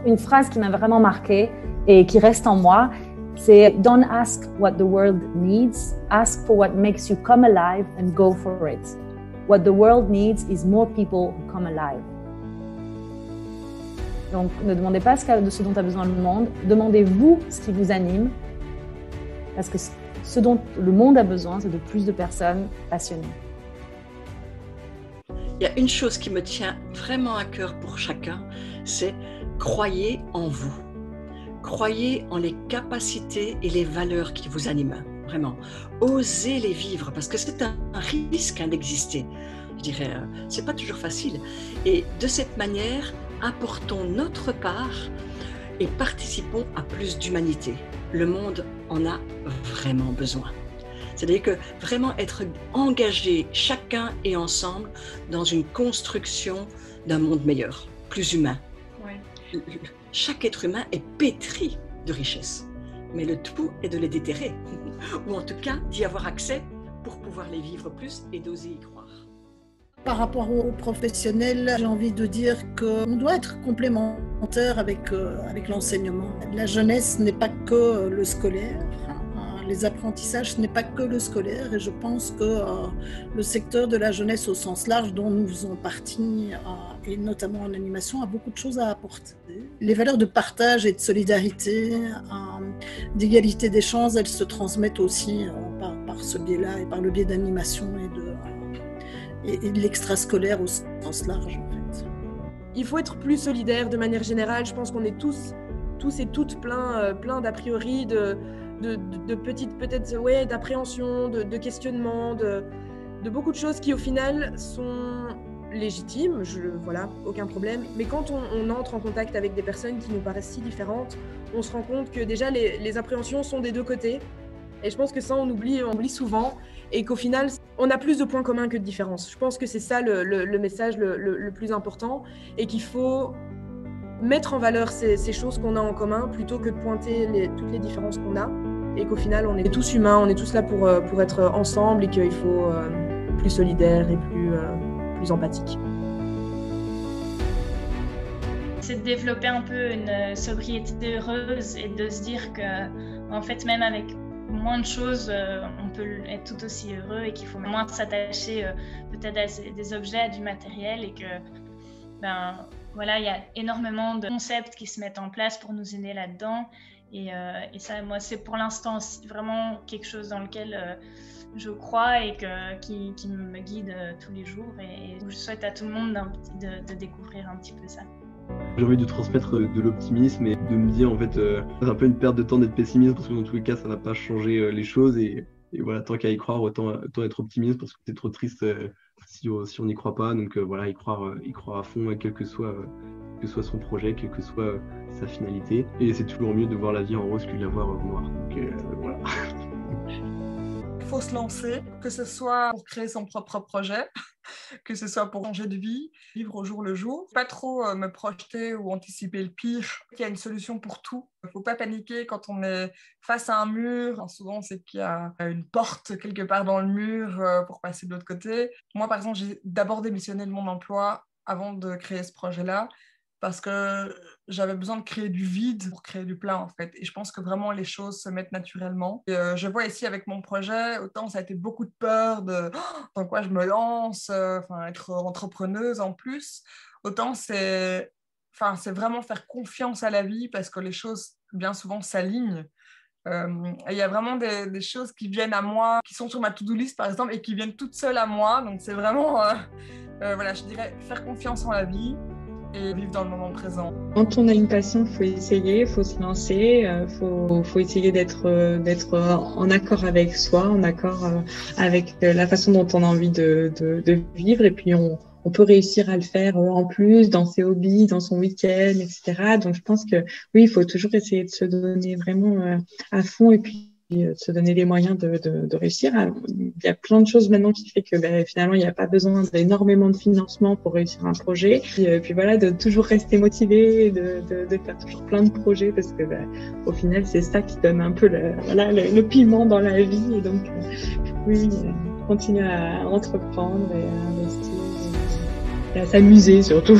Une phrase qui m'a vraiment marquée et qui reste en moi, c'est « Don't ask what the world needs, ask for what makes you come alive and go for it. What the world needs is more people who come alive. » Donc, ne demandez pas de ce dont a besoin le monde, demandez-vous ce qui vous anime, parce que ce dont le monde a besoin, c'est de plus de personnes passionnées. Il y a une chose qui me tient vraiment à cœur pour chacun, c'est croyez en vous. Croyez en les capacités et les valeurs qui vous animent, vraiment. Osez les vivre, parce que c'est un risque d'exister. Je dirais, c'est pas toujours facile. Et de cette manière, apportons notre part et participons à plus d'humanité. Le monde en a vraiment besoin. C'est-à-dire que vraiment être engagé, chacun et ensemble, dans une construction d'un monde meilleur, plus humain. Ouais. Chaque être humain est pétri de richesses, mais le tout est de les déterrer, ou en tout cas d'y avoir accès pour pouvoir les vivre plus et d'oser y croire. Par rapport aux professionnels, j'ai envie de dire qu'on doit être complémentaire avec l'enseignement. La jeunesse n'est pas que le scolaire. Les apprentissages, ce n'est pas que le scolaire, et je pense que le secteur de la jeunesse au sens large dont nous faisons partie, et notamment en animation, a beaucoup de choses à apporter. Les valeurs de partage et de solidarité, d'égalité des chances, elles se transmettent aussi par ce biais-là et par le biais d'animation et de l'extrascolaire au sens large, en fait. Il faut être plus solidaire de manière générale. Je pense qu'on est tous et toutes plein d'a priori, de petites, peut-être, ouais, d'appréhension, de questionnement, de beaucoup de choses qui au final sont légitimes, voilà, aucun problème. Mais quand on entre en contact avec des personnes qui nous paraissent si différentes, on se rend compte que déjà les appréhensions sont des deux côtés. Et je pense que ça, on oublie souvent, et qu'au final, on a plus de points communs que de différences. Je pense que c'est ça le message le plus important, et qu'il faut mettre en valeur ces choses qu'on a en commun plutôt que de pointer toutes les différences qu'on a, et qu'au final on est tous humains, on est tous là pour être ensemble, et qu'il faut plus solidaire et plus empathique. C'est de développer un peu une sobriété heureuse et de se dire que en fait même avec moins de choses on peut être tout aussi heureux, et qu'il faut moins s'attacher peut-être à des objets, à du matériel, et que voilà, il y a énormément de concepts qui se mettent en place pour nous aider là-dedans. Et ça, moi, c'est pour l'instant vraiment quelque chose dans lequel je crois et qui me guide tous les jours. Et je souhaite à tout le monde de découvrir un petit peu ça. J'ai envie de transmettre de l'optimisme et de me dire, en fait, c'est un peu une perte de temps d'être pessimiste, parce que dans tous les cas, ça va pas changer les choses. Et voilà, tant qu'à y croire, autant être optimiste, parce que c'est trop triste si on n'y croit pas. Donc voilà, y croire à fond, quel que soit son projet, quelle que soit sa finalité. Et c'est toujours mieux de voir la vie en rose que de la voir en noir. Donc voilà. Il faut se lancer, que ce soit pour créer son propre projet, que ce soit pour changer de vie, vivre au jour le jour. Pas trop me projeter ou anticiper le pire. Il y a une solution pour tout. Il ne faut pas paniquer quand on est face à un mur. Souvent, c'est qu'il y a une porte quelque part dans le mur pour passer de l'autre côté. Moi, par exemple, j'ai d'abord démissionné de mon emploi avant de créer ce projet-là, parce que j'avais besoin de créer du vide pour créer du plein, en fait. Et je pense que vraiment les choses se mettent naturellement. Et je vois ici avec mon projet, autant ça a été beaucoup de peur dans quoi je me lance, être entrepreneuse en plus, autant c'est vraiment faire confiance à la vie, parce que les choses bien souvent s'alignent. Il y a vraiment des choses qui viennent à moi, qui sont sur ma to-do list par exemple, et qui viennent toutes seules à moi. Donc c'est vraiment, voilà, je dirais faire confiance en la vie et vivre dans le moment présent. Quand on a une passion, il faut essayer, il faut se lancer, faut essayer d'être en accord avec soi, en accord avec la façon dont on a envie de vivre, et puis on peut réussir à le faire en plus dans ses hobbies, dans son week-end, etc. Donc je pense que oui, il faut toujours essayer de se donner vraiment à fond, et puis se donner les moyens de réussir. Il y a plein de choses maintenant qui fait que finalement il n'y a pas besoin d'énormément de financement pour réussir un projet. Puis voilà, de toujours rester motivé, de faire toujours plein de projets, parce que au final c'est ça qui donne un peu le piment dans la vie. Et donc oui, continuer à entreprendre et à investir et à s'amuser surtout.